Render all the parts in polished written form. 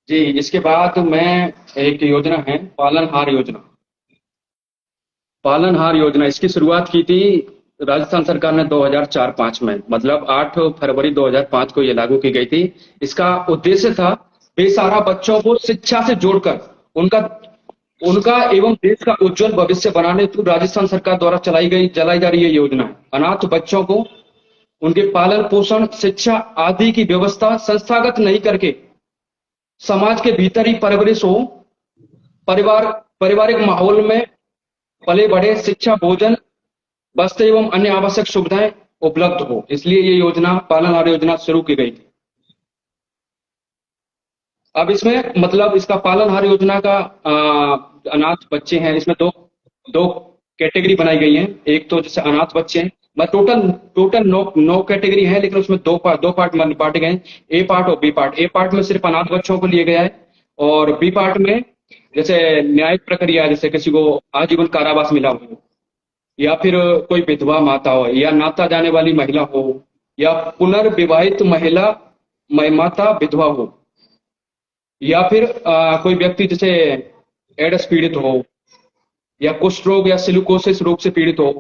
जी, इसके बाद मैं एक योजना है पालनहार योजना। पालनहार योजना इसकी शुरुआत की थी राजस्थान सरकार ने 2004-5 में, मतलब 8 फरवरी 2005 को ये लागू की गई थी। इसका उद्देश्य था बेसहारा बच्चों को शिक्षा से जोड़कर उनका उनका एवं देश का उज्जवल भविष्य बनाने हेतु राजस्थान सरकार द्वारा चलाई जा रही ये योजना है। अनाथ बच्चों को उनके पालन पोषण शिक्षा आदि की व्यवस्था संस्थागत नहीं करके समाज के भीतर ही परवरिश हो, परिवार पारिवारिक माहौल में पले बढ़े, शिक्षा भोजन वस्त्र एवं अन्य आवश्यक सुविधाएं उपलब्ध हो, इसलिए ये योजना पालनहार योजना शुरू की गई थी। अब इसमें मतलब इसका पालनहार योजना का अनाथ बच्चे हैं, इसमें दो दो कैटेगरी बनाई गई हैं। एक तो जैसे अनाथ बच्चे हैं, मतलब टोटल टोटल नौ कैटेगरी है, लेकिन उसमें दो पार्ट में बांटे गए हैं, ए पार्ट और बी पार्ट। ए पार्ट में सिर्फ अनाथ बच्चों को लिए गया है, और बी पार्ट में जैसे न्यायिक प्रक्रिया, जैसे किसी को आजीवन कारावास मिला हो, या फिर कोई विधवा माता हो, या नाता जाने वाली महिला हो, या पुनर्विवाहित महिला माता विधवा हो, या फिर कोई व्यक्ति जैसे एड्स पीड़ित हो, या कुष्ठ रोग या सिलिकोसिस रोग से पीड़ित हो,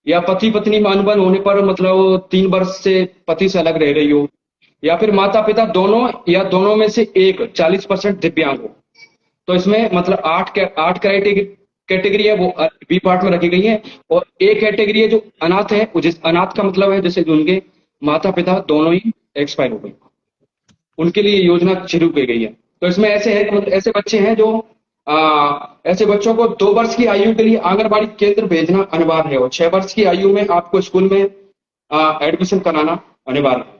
या पति पत्नी में अनबन होने पर मतलब 3 वर्ष से पति से अलग रह रही हो, या फिर माता पिता दोनों या दोनों में से एक 40% दिव्यांग हो। तो इसमें मतलब आठ कैटेगरी है, वो बी पार्ट में रखी गई है। और ए कैटेगरी है जो अनाथ है, वो जिस अनाथ का मतलब है जैसे उनके माता पिता दोनों ही एक्सपायर हो गए, उनके लिए योजना शुरू की गई है। तो इसमें ऐसे है कि मतलब ऐसे बच्चे हैं जो ऐसे बच्चों को 2 वर्ष की आयु के लिए आंगनबाड़ी केंद्र भेजना अनिवार्य है, और 6 वर्ष की आयु में आपको स्कूल में एडमिशन कराना अनिवार्य है।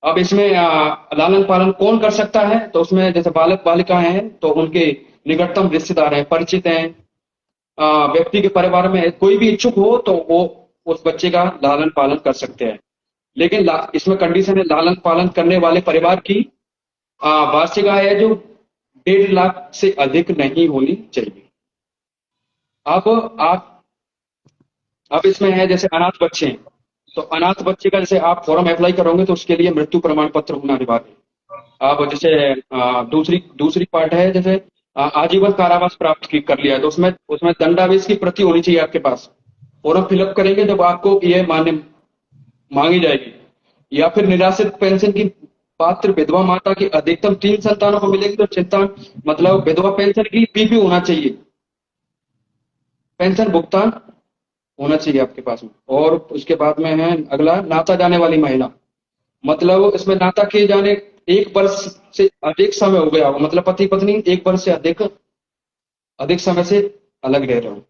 अब इसमें लालन पालन कौन कर सकता है, तो उसमें जैसे बालक बालिकाएं हैं तो उनके निकटतम रिश्तेदार हैं, परिचित हैं, व्यक्ति के परिवार में कोई भी इच्छुक हो तो वो उस बच्चे का लालन पालन कर सकते हैं। लेकिन इसमें कंडीशन है, लालन पालन करने वाले परिवार की वार्षिक आय है जो 1.5 लाख से अधिक नहीं होनी चाहिए। अब आप अब इसमें है जैसे अनाथ बच्चे हैं, तो अनाथ बच्चे का जैसे आप फॉर्म अप्लाई करोगे तो उसके लिए मृत्यु प्रमाण पत्र होना अनिवार्य है। अब जैसे दूसरी दूसरी पार्ट है, जैसे आजीवन कारावास कर लिया है, तो उसमें उसमें दंडावेश की प्रति होनी चाहिए आपके पास। फॉर्म फिलअप करेंगे जब आपको ये मांगी जाएगी। या फिर निराश्रित पेंशन की पात्र विधवा माता की अधिकतम 3 संतानों को मिलेगी, तो चिंता मतलब विधवा पेंशन की पीपी होना चाहिए, पेंशन भुगतान होना चाहिए आपके पास में। और उसके बाद में है अगला, नाता जाने वाली महिला, मतलब इसमें नाता किए जाने 1 वर्ष से अधिक समय हो गया हो, मतलब पति पत्नी 1 वर्ष से अधिक अधिक समय से अलग रह रहे हो।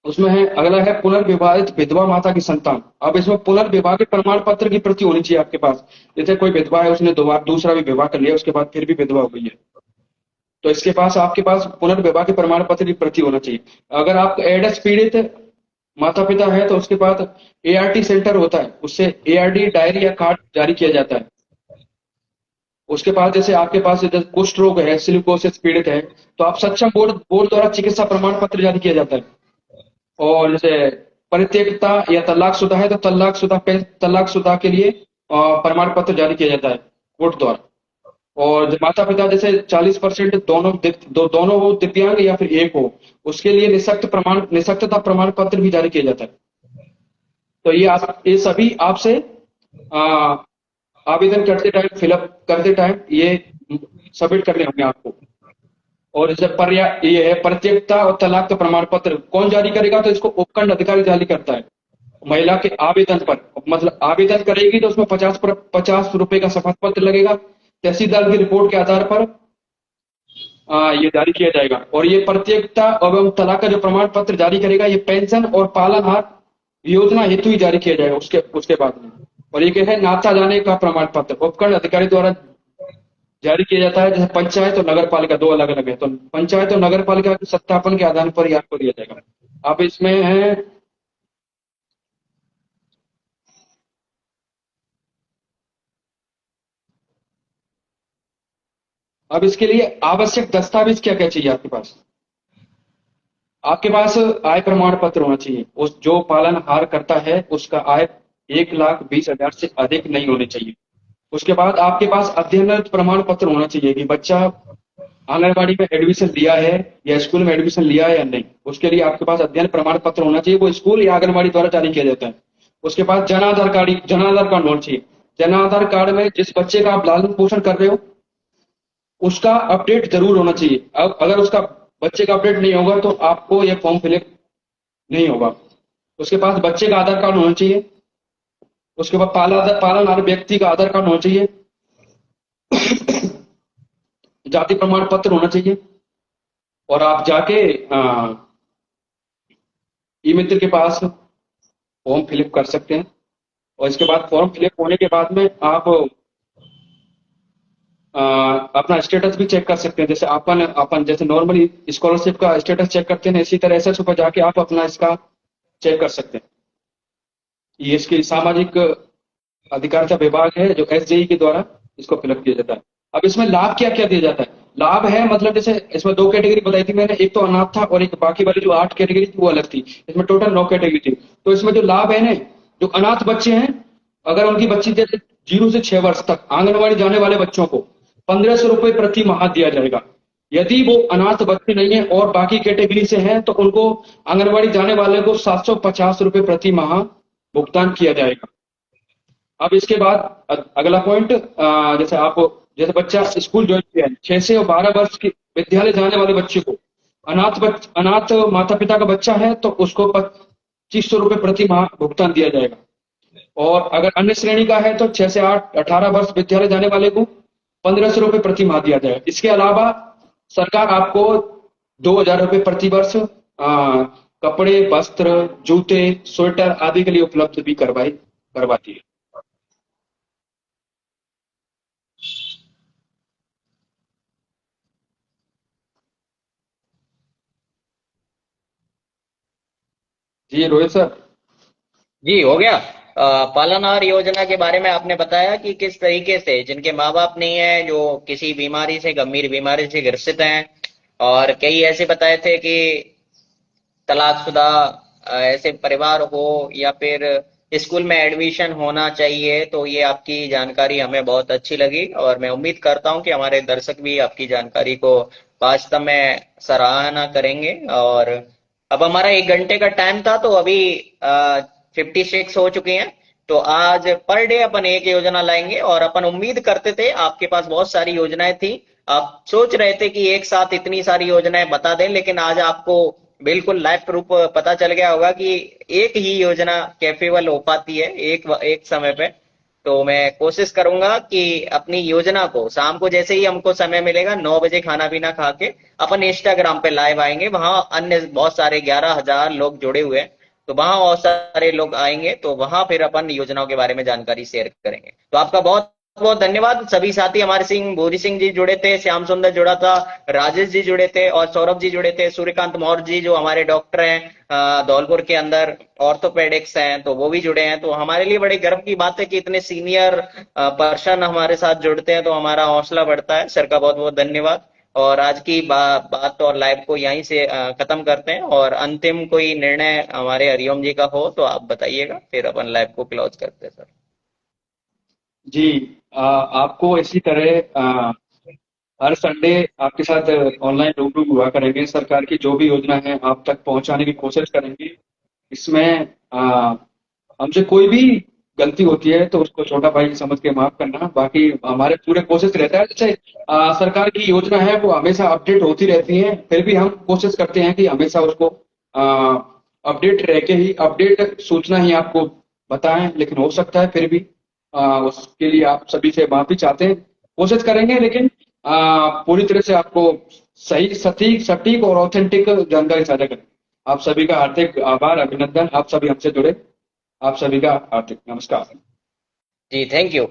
उसमें है अगला है पुनर्विवाहित विधवा माता की संतान। अब इसमें पुनर्विवाह के प्रमाण पत्र की प्रति होनी चाहिए आपके पास। जैसे कोई विधवा है, उसने 2 बार दूसरा भी विवाह कर लिया, उसके बाद फिर भी विधवा हो गई है, तो इसके पास आपके पास पुनर्विवाह के प्रमाण पत्र की प्रति होना चाहिए। अगर आप एड्स पीड़ित माता पिता है तो उसके बाद एआरटी सेंटर होता है, उससे एआरडी डायरी या कार्ड जारी किया जाता है। उसके बाद जैसे आपके पास जैसे कुष्ठ रोग है, सिलिकोसिस पीड़ित है, तो आप सक्षम बोर्ड बोर्ड द्वारा चिकित्सा प्रमाण पत्र जारी किया जाता है। और जैसे परित्यक्ता या तलाकशुदा है तो तलाकशुदा के लिए प्रमाण पत्र जारी किया जाता है कोर्ट द्वारा। और जब माता पिता जैसे 40% दोनों हो दिव्यांग या फिर एक हो, उसके लिए निशक्तता प्रमाण पत्र भी जारी किया जाता है। तो ये सभी आपसे आ, आवेदन करते टाइम फिलअप करते टाइम ये सबमिट करने होंगे आपको। और जैसे ये है परित्यक्ता और तलाक का प्रमाण पत्र कौन जारी करेगा, तो इसको उपखंड अधिकारी जारी करता है महिला के आवेदन पर। मतलब आवेदन करेगी तो उसमें 50 रुपए का शपथ पत्र लगेगा, तहसीलदार की रिपोर्ट के आधार पर ये जारी किया जाएगा। और ये प्रत्येकता एवं तलाक का जो प्रमाण पत्र जारी करेगा, ये पेंशन और पालनहार योजना हेतु ही जारी किया जाएगा उसके उसके बाद में। और ये क्या है, नाता जाने का प्रमाण पत्र उपखंड अधिकारी द्वारा जारी किया जाता है। जैसे पंचायत और नगर पालिका दो अलग अलग है, तो पंचायत और नगर पालिका के सत्यापन के आधार पर ही आपको दिया जाएगा। अब इसमें है अब इसके लिए आवश्यक दस्तावेज क्या क्या चाहिए आपके पास। आपके पास आय प्रमाण पत्र होना चाहिए, उस जो पालनहार करता है उसका आय 1,20,000 से अधिक नहीं होनी चाहिए। उसके बाद आपके पास अध्ययन प्रमाण पत्र होना चाहिए कि बच्चा आंगनबाड़ी में एडमिशन लिया है या स्कूल में एडमिशन लिया है या नहीं। उसके लिए आपके पास अध्ययन प्रमाण पत्र होना चाहिए, वो स्कूल या आंगनबाड़ी द्वारा जारी किया जाता है। उसके बाद जन आधार कार्ड होना चाहिए। जन आधार कार्ड में जिस बच्चे का आप लालन पोषण कर रहे हो उसका अपडेट जरूर होना चाहिए। अब अगर उसका बच्चे का अपडेट नहीं होगा तो आपको यह फॉर्म फिलअप नहीं होगा। उसके पास बच्चे का आधार कार्ड होना चाहिए। उसके बाद पालनहार व्यक्ति का आधार कार्ड होना चाहिए। जाति प्रमाण पत्र होना चाहिए। और आप जाके ई मित्र के पास फॉर्म फिलअप कर सकते हैं। और इसके बाद फॉर्म फिलअप होने के बाद में आप अपना स्टेटस भी चेक कर सकते हैं। जैसे अपन अपन जैसे नॉर्मली स्कॉलरशिप का स्टेटस चेक करते हैं, इसी तरह एसएस पर जाके आप अपना इसका चेक कर सकते हैं। ये इसकी सामाजिक अधिकारिता विभाग है जो एसजेई के द्वारा इसको फिलअप किया जाता है। अब इसमें लाभ क्या क्या दिया जाता है? लाभ है मतलब जैसे इसमें 2 कैटेगरी बताई थी मैंने, एक तो अनाथ था और एक बाकी वाली जो 8 कैटेगरी थी वो अलग थी। इसमें टोटल 9 कैटेगरी थी। तो इसमें जो लाभ है ना, जो अनाथ बच्चे हैं, अगर उनकी बच्ची जैसे 0 से 6 वर्ष तक आंगनबाड़ी जाने वाले बच्चों को 1500 रुपए प्रति माह दिया जाएगा। यदि वो अनाथ बच्चे नहीं है और बाकी कैटेगरी से हैं तो उनको आंगनबाड़ी जाने वाले को 750 रुपए प्रति माह भुगतान किया जाएगा। अब इसके बाद अगला पॉइंट, जैसे बच्चा स्कूल ज्वाइन किया है 6 से 12 वर्ष के विद्यालय जाने वाले बच्चे को, अनाथ माता पिता का बच्चा है तो उसको 2500 रुपए प्रति माह भुगतान दिया जाएगा। और अगर अन्य श्रेणी का है तो 6 से 18 वर्ष विद्यालय जाने वाले को 1500 रुपए प्रति माह दिया जाएगा। इसके अलावा सरकार आपको 2000 रुपए प्रति वर्ष कपड़े, वस्त्र, जूते, स्वेटर आदि के लिए उपलब्ध भी करवाती है। जी रोहित सर। जी हो गया। पालनहार योजना के बारे में आपने बताया कि किस तरीके से जिनके माँ बाप नहीं है, जो किसी बीमारी से, गंभीर बीमारी से ग्रसित हैं, और कई ऐसे बताए थे कि तलाकशुदा ऐसे परिवार हो या फिर स्कूल में एडमिशन होना चाहिए। तो ये आपकी जानकारी हमें बहुत अच्छी लगी और मैं उम्मीद करता हूं कि हमारे दर्शक भी आपकी जानकारी को वास्तव में सराहना करेंगे। और अब हमारा 1 घंटे का टाइम था, तो अभी 56 हो चुके हैं। तो आज पर डे अपन एक योजना लाएंगे और अपन उम्मीद करते थे, आपके पास बहुत सारी योजनाएं थी, आप सोच रहे थे कि एक साथ इतनी सारी योजनाएं बता दें, लेकिन आज आपको बिल्कुल लाइव प्रूफ पता चल गया होगा कि एक ही योजना कैपेबल हो पाती है एक समय पे। तो मैं कोशिश करूंगा कि अपनी योजना को शाम को जैसे ही हमको समय मिलेगा 9 बजे खाना पीना खा के अपन इंस्टाग्राम पे लाइव आएंगे। वहां अन्य बहुत सारे 11,000 लोग जुड़े हुए हैं, तो वहां बहुत सारे लोग आएंगे, तो वहां फिर अपन योजनाओं के बारे में जानकारी शेयर करेंगे। तो आपका बहुत बहुत धन्यवाद। सभी साथी हमारे सिंह भूरी सिंह जी जुड़े थे, श्याम सुंदर जुड़ा था, राजेश जी जुड़े थे और सौरभ जी जुड़े थे, सूर्यकांत मौर्य जी जो हमारे डॉक्टर हैं धौलपुर के अंदर, ऑर्थोपेडिक्स हैं, तो वो भी जुड़े हैं। तो हमारे लिए बड़े गर्व की बात है कि इतने सीनियर पर्सन हमारे साथ जुड़ते हैं, तो हमारा हौसला बढ़ता है। सर का बहुत बहुत धन्यवाद। और आज की बात और लाइव को यहीं से खत्म करते हैं, और अंतिम कोई निर्णय हमारे हरिओम जी का हो तो आप बताइएगा, फिर अपन लाइव को क्लोज करते हैं। सर जी, आपको इसी तरह हर संडे आपके साथ ऑनलाइन रूबरू हुआ करेंगे। सरकार की जो भी योजना है आप तक पहुंचाने की कोशिश करेंगे। इसमें हमसे कोई भी गलती होती है तो उसको छोटा भाई समझ के माफ करना। बाकी हमारे पूरे कोशिश रहता है, जैसे सरकार की योजना है वो हमेशा अपडेट होती रहती है, फिर भी हम कोशिश करते हैं कि हमेशा उसको अपडेट रह के ही अपडेट सूचना ही आपको बताएं। लेकिन हो सकता है फिर भी उसके लिए आप सभी से माफी चाहते हैं। कोशिश करेंगे लेकिन पूरी तरह से आपको सही, सटीक सटीक और ऑथेंटिक जानकारी साझा करें। आप सभी का हार्दिक आभार, अभिनंदन। आप सभी हमसे जुड़े, आप सभी का हार्दिक नमस्कार। जी, थैंक यू।